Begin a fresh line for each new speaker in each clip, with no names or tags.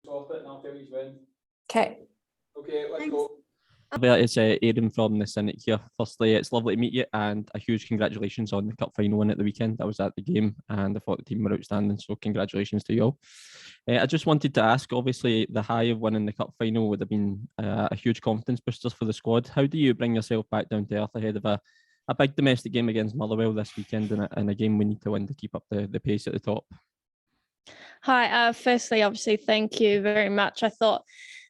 stop it and I'll tell you when.
Okay.
Okay, let's go.
It's Aidan from the Cynic here. Firstly, it's lovely to meet you and a huge congratulations on the cup final win at the weekend. I was at the game and I thought the team were outstanding, so congratulations to you all. I just wanted to ask, obviously the high of winning the cup final would have been a huge confidence booster for the squad. How do you bring yourself back down to earth ahead of a big domestic game against Motherwell this weekend and a game we need to win to keep up the pace at the top?
Hi, firstly, obviously, thank you very much. I thought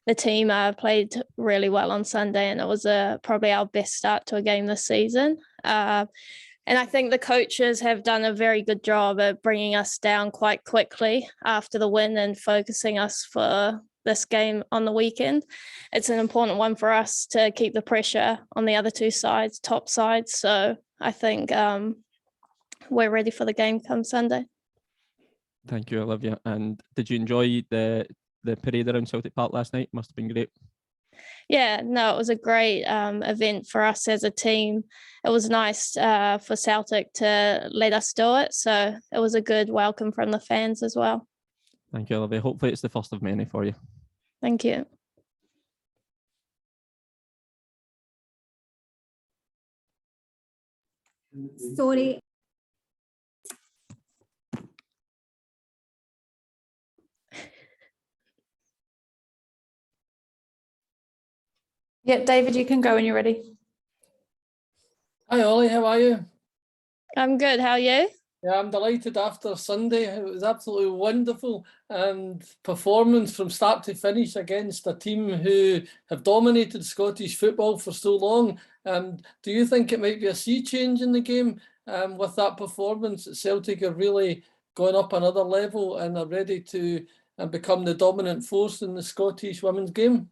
the team played really well on Sunday and it was probably our best start to a game this season. And I think the coaches have done a very good job at bringing us down quite quickly after the win and focusing us for this game on the weekend. It's an important one for us to keep the pressure on the other two sides, top sides. So I think we're ready for the game come Sunday.
Thank you, Olivia. And did you enjoy the parade around Celtic Park last night? Must have been great.
Yeah, no, it was a great event for us as a team. It was nice for Celtic to let us do it. So it was a good welcome from the fans as well.
Thank you, Olivia. Hopefully it's the first of many for you.
Thank you.
Sorry.
Yeah, David, you can go when you're ready.
Hi Ollie, how are you?
I'm good. How are you?
Yeah, I'm delighted after Sunday. It was absolutely wonderful and performance from start to finish against a team who have dominated Scottish football for so long. Do you think it might be a sea change in the game with that performance? Celtic are really going up another level and are ready to become the dominant force in the Scottish women's game?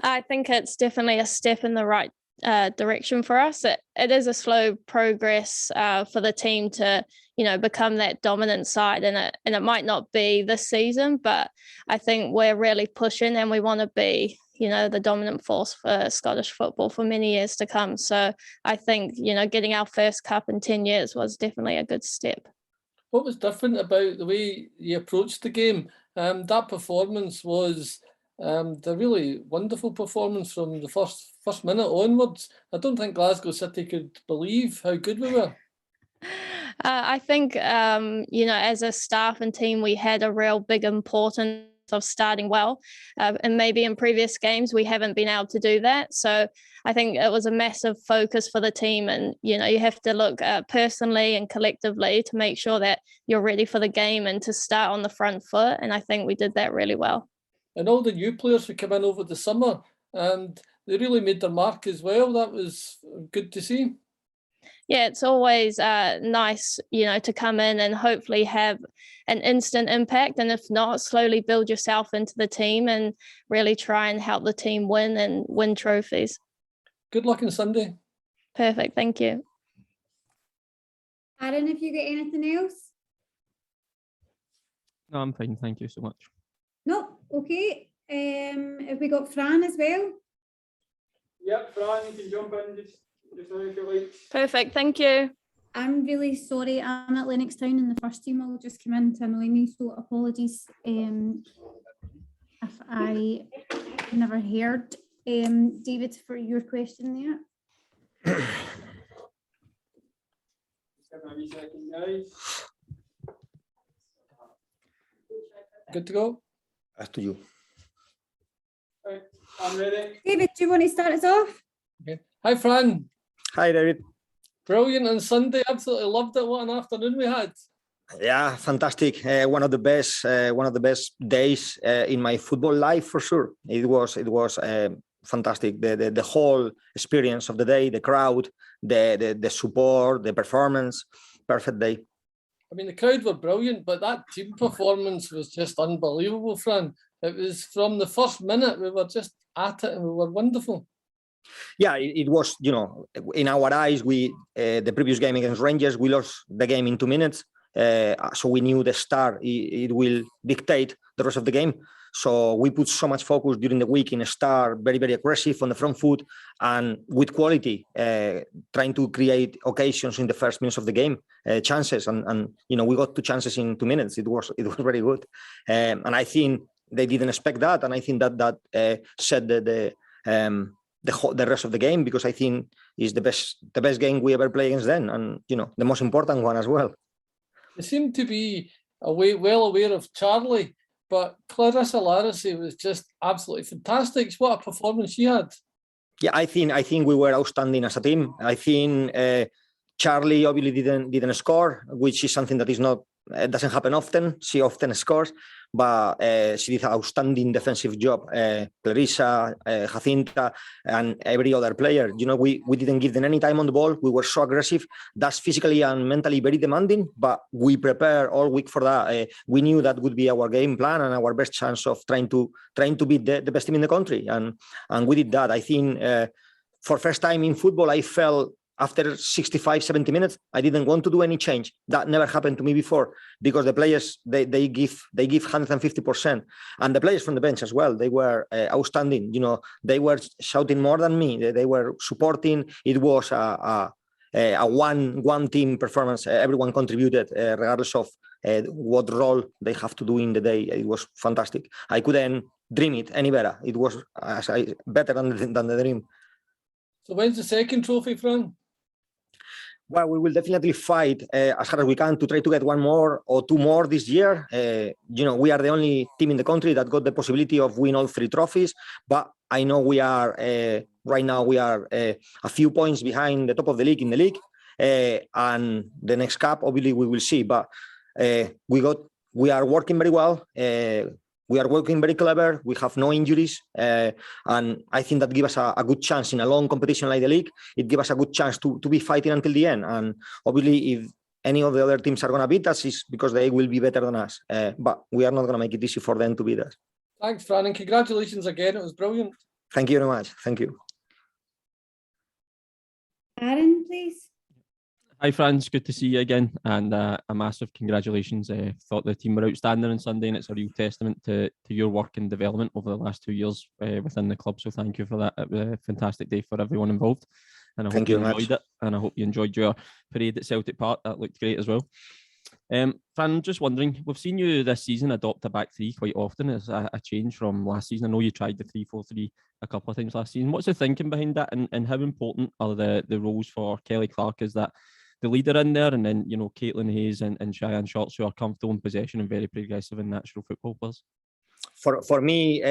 I think it's definitely a step in the right direction for us. It is a slow progress for the team to, become that dominant side, and it might not be this season, but I think we're really pushing and we want to be, the dominant force for Scottish football for many years to come. So I think, getting our first cup in 10 years was definitely a good step.
What was different about the way you approached the game? That performance was the really wonderful performance from the first minute onwards. I don't think Glasgow City could believe how good we were.
I think, as a staff and team, we had a real big importance of starting well. And maybe in previous games, we haven't been able to do that. So I think it was a massive focus for the team. And, you have to look personally and collectively to make sure that you're ready for the game and to start on the front foot. And I think we did that really well.
And all the new players who came in over the summer, and they really made their mark as well. That was good to see.
Yeah, it's always nice, to come in and hopefully have an instant impact. And if not, slowly build yourself into the team and really try and help the team win and win trophies.
Good luck on Sunday.
Perfect. Thank you.
Aaron, have you got anything else?
No, I'm fine. Thank you so much.
No, okay. Have we got Fran as well?
Yep, Fran, you can jump in just now if you like.
Perfect. Thank you.
I'm really sorry. I'm at Lennoxtown and the first team will just come in to annoy me, so apologies if I never heard. David, for your question there.
Just give me a wee second, guys.
Good to go.
Up to you.
Right, I'm ready.
David, do you want to start us off?
Okay. Hi, Fran.
Hi, David.
Brilliant on Sunday. Absolutely loved it. What an afternoon we had.
Yeah, fantastic. One of the best days in my football life for sure. It was fantastic. The whole experience of the day, the crowd, the support, the performance. Perfect day.
I mean, the crowd were brilliant, but that team performance was just unbelievable, Fran. It was from the first minute, we were just at it and we were wonderful.
Yeah, it was, in our eyes, the previous game against Rangers, we lost the game in 2 minutes. So we knew the start, it will dictate the rest of the game. So we put so much focus during the week in a start, very, very aggressive on the front foot and with quality, trying to create occasions in the first minutes of the game, chances. And we got 2 chances in 2 minutes. It was very good. And I think they didn't expect that, and I think that set the rest of the game, because I think is the best game we ever played against them, and the most important one as well.
They seem to be well aware of Charlie, but Clarissa Larissy was just absolutely fantastic. What a performance she had. Yeah,
I think we were outstanding as a team. I think Charlie obviously didn't score, which is something that doesn't happen often. She often scores, but she did an outstanding defensive job. Clarissa, Jacinta, and every other player. We didn't give them any time on the ball. We were so aggressive. That's physically and mentally very demanding, but we prepared all week for that. We knew that would be our game plan and our best chance of trying to beat the best team in the country, and we did that. I think for first time in football, I felt after 65, 70 minutes, I didn't want to do any change. That never happened to me before, because the players, they give 150%. And the players from the bench as well, they were outstanding. They were shouting more than me. They were supporting. It was a one team performance. Everyone contributed, regardless of what role they have to do in the day. It was fantastic. I couldn't dream it any better. It was better than the dream.
So when's the second trophy, Fran?
Well, we will definitely fight as hard as we can to try to get one more or two more this year. We are the only team in the country that got the possibility of winning all 3 trophies. But I know we are right now a few points behind the top of the league in the league, and the next cup obviously we will see. But we are working very well. We are working very clever. We have no injuries. And I think that gives us a good chance in a long competition like the league. It gives us a good chance to be fighting until the end. And obviously, if any of the other teams are going to beat us, it's because they will be better than us. But we are not going to make it easy for them to beat us.
Thanks, Fran, and congratulations again. It was brilliant.
Thank you very much. Thank you.
Aaron, please.
Hi, Fran. It's good to see you again, and a massive congratulations. Thought the team were outstanding on Sunday, and it's a real testament to your work and development over the last 2 years within the club. So thank you for that. It was a fantastic day for everyone involved, and I hope you enjoyed it. And I hope you enjoyed your parade at Celtic Park. That looked great as well. Fran, just wondering, we've seen you this season adopt a back 3 quite often as a change from last season. I know you tried the 3-4-3 a couple of times last season. What's the thinking behind that, and how important are the roles for Kelly Clark? Is that the leader in there, and then Caitlin Hayes and Cheyenne Schultz, who are comfortable in possession and very progressive and natural football players?
For me,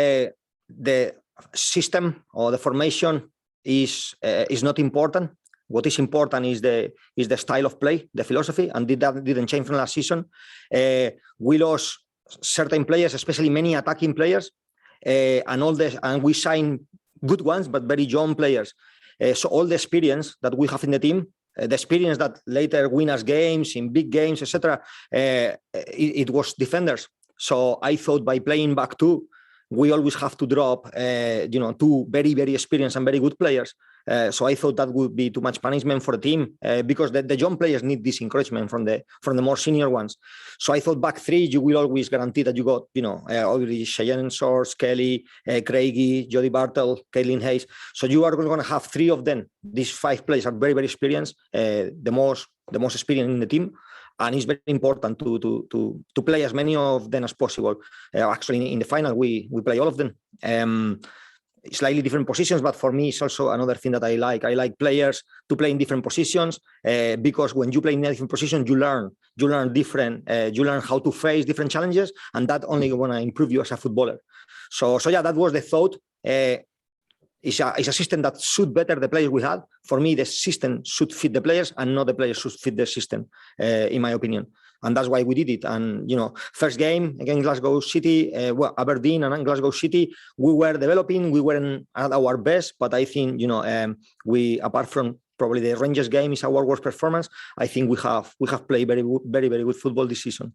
the system or the formation is not important. What is important is the style of play, the philosophy, and that didn't change from last season. We lost certain players, especially many attacking players, and we signed good ones, but very young players. So all the experience that we have in the team, the experience that later win us games in big games, etc., it was defenders. So I thought by playing back 2, we always have to drop, 2 very, very experienced and very good players. So I thought that would be too much punishment for the team, because the young players need this encouragement from the more senior ones. So I thought back 3, you will always guarantee that you got, already Cheyenne Schultz, Kelly, Craigie, Jodie Bartle, Caitlin Hayes. So you are going to have 3 of them. These 5 players are very, very experienced, the most experienced in the team. And it's very important to play as many of them as possible. Actually, in the final, we play all of them. Slightly different positions, but for me, it's also another thing that I like. I like players to play in different positions, because when you play in a different position, you learn different. You learn how to face different challenges, and that only going to improve you as a footballer. So yeah, that was the thought. It's a system that suit better the players we had. For me, the system should fit the players, and not the players should fit the system, in my opinion. And that's why we did it. And, first game against Glasgow City, Aberdeen and Glasgow City, we were developing, we weren't at our best, but I think, we, apart from probably the Rangers game is our worst performance, I think we have played very, very, very good football this season.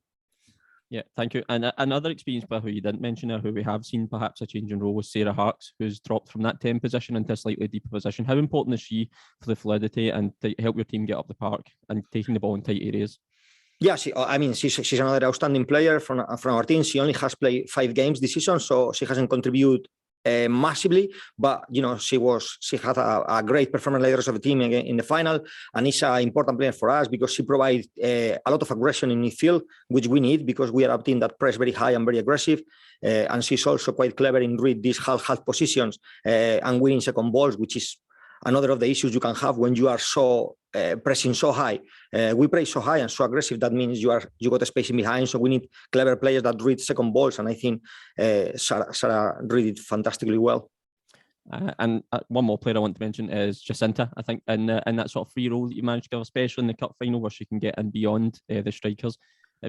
Yeah, thank you. And another experienced player who you didn't mention there, who we have seen perhaps a change in role, was Sarah Harks, who's dropped from that 10 position into a slightly deeper position. How important is she for the fluidity and to help your team get up the park and taking the ball in tight areas?
Yeah, she's another outstanding player from our team. She only has played 5 games this season, so she hasn't contributed massively, but she had a great performance leaders of the team in the final, and is an important player for us because she provides a lot of aggression in midfield, which we need because we are a team that press very high and very aggressive. And she's also quite clever in read these half positions and winning second balls, which is another of the issues you can have when you are so pressing so high. We press so high and so aggressive. That means you got a spacing behind. So we need clever players that read second balls. And I think Sarah read it fantastically well.
And one more player I want to mention is Jacinta. I think in that sort of free role that you managed to give, especially in the cup final where she can get in beyond the strikers.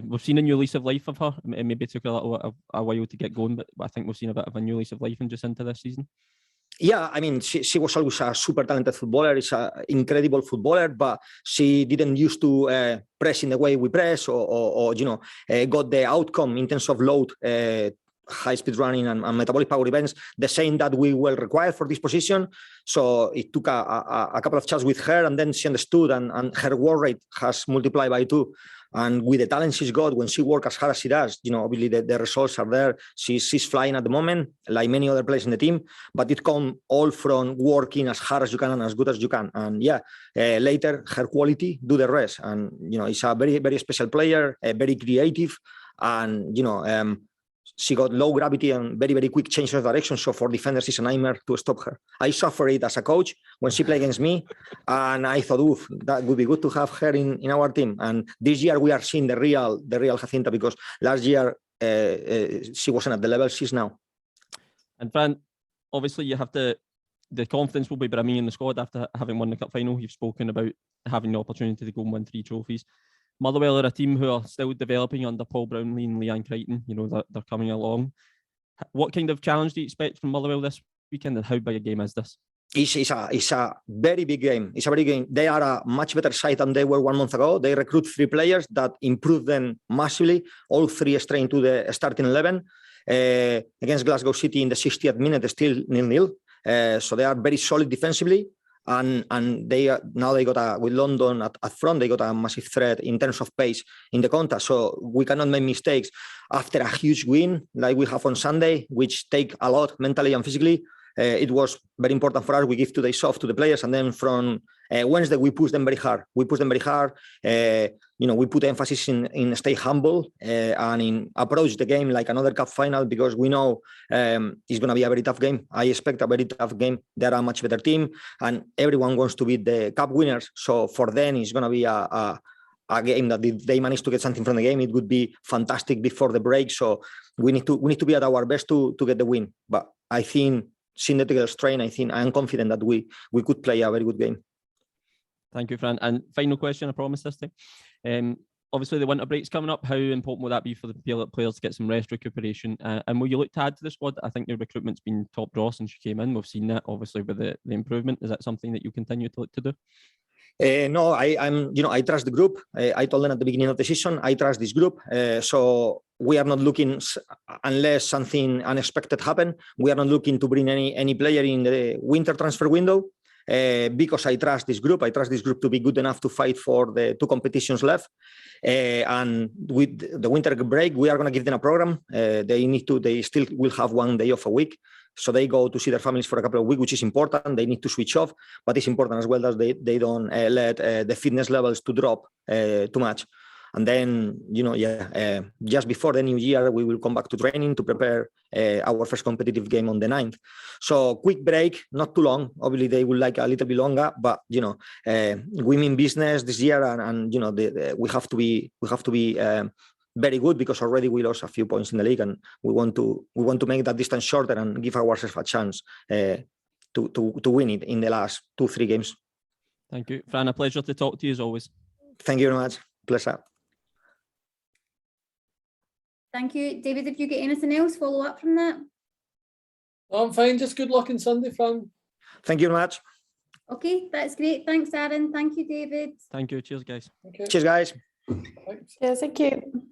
We've seen a new lease of life of her. It maybe took a while to get going, but I think we've seen a bit of a new lease of life in Jacinta this season.
Yeah, I mean, she was always a super talented footballer. She's an incredible footballer, but she didn't used to press in the way we press or got the outcome in terms of load, high-speed running and metabolic power events, the same that we will require for this position. So it took a couple of chats with her, and then she understood, and her work rate has multiplied by 2. And with the talent she's got, when she works as hard as she does, obviously the results are there. She's flying at the moment, like many other players in the team, but it comes all from working as hard as you can and as good as you can. And later her quality do the rest. And, it's a very, very special player, very creative, and, she got low gravity and very, very quick change of direction. So for defenders, it's a nightmare to stop her. I suffer it as a coach when she played against me. And I thought, oof, that would be good to have her in our team. And this year we are seeing the real Jacinta, because last year she wasn't at the level she's now.
And Fran, obviously you have the confidence will be brimming in the squad after having won the cup final. You've spoken about having the opportunity to go and win 3 trophies. Motherwell are a team who are still developing under Paul Brownlee and Leanne Crichton. They're coming along. What kind of challenge do you expect from Motherwell this weekend, and how big a game is this?
It's a very big game. It's a very game. They are a much better side than they were 1 month ago. They recruit 3 players that improve them massively. All 3 straight into the starting 11. Against Glasgow City in the 60th minute, still 0-0. So they are very solid defensively. And they got with London at front, they got a massive threat in terms of pace in the contact. So we cannot make mistakes after a huge win like we have on Sunday, which take a lot mentally and physically. It was very important for us. We give 2 days off to the players, and then from Wednesday we push them very hard. We put emphasis in stay humble and in approach the game like another cup final, because we know it's going to be a very tough game. I expect a very tough game. They are a much better team, and everyone wants to beat the cup winners. So for them, it's going to be a game that if they manage to get something from the game, it would be fantastic before the break. So we need to be at our best to get the win. But I think, seeing the together strain, I am confident that we could play a very good game.
Thank you, Fran. And final question, I promise this time. Obviously, the winter break's coming up. How important will that be for the players to get some rest, recuperation? And will you look to add to the squad? I think your recruitment's been top draw since you came in. We've seen that, obviously, with the improvement. Is that something that you continue to look to do?
No, I trust the group. I told them at the beginning of the season, I trust this group. So we are not looking, unless something unexpected happen, we are not looking to bring any player in the winter transfer window, because I trust this group. I trust this group to be good enough to fight for the 2 competitions left. And with the winter break, we are going to give them a program. They still will have 1 day off a week. So they go to see their families for a couple of weeks, which is important. They need to switch off, but it's important as well that they don't let the fitness levels to drop too much. And then, just before the new year, we will come back to training to prepare our first competitive game on the 9th. So quick break, not too long. Obviously, they would like a little bit longer, but we mean business this year, and we have to be very good, because already we lost a few points in the league, and we want to make that distance shorter and give ourselves a chance to win it in the last 2-3 games.
Thank you, Fran. A pleasure to talk to you as always.
Thank you very much. Pleasure.
Thank you. David, if you get anything else, follow up from that?
I'm fine. Just good luck on Sunday, Fran.
Thank you very much.
Okay, that's great. Thanks, Aaron. Thank you, David.
Thank you. Cheers, guys.
Okay.
Cheers, guys.
Thanks.
Yeah, thank you.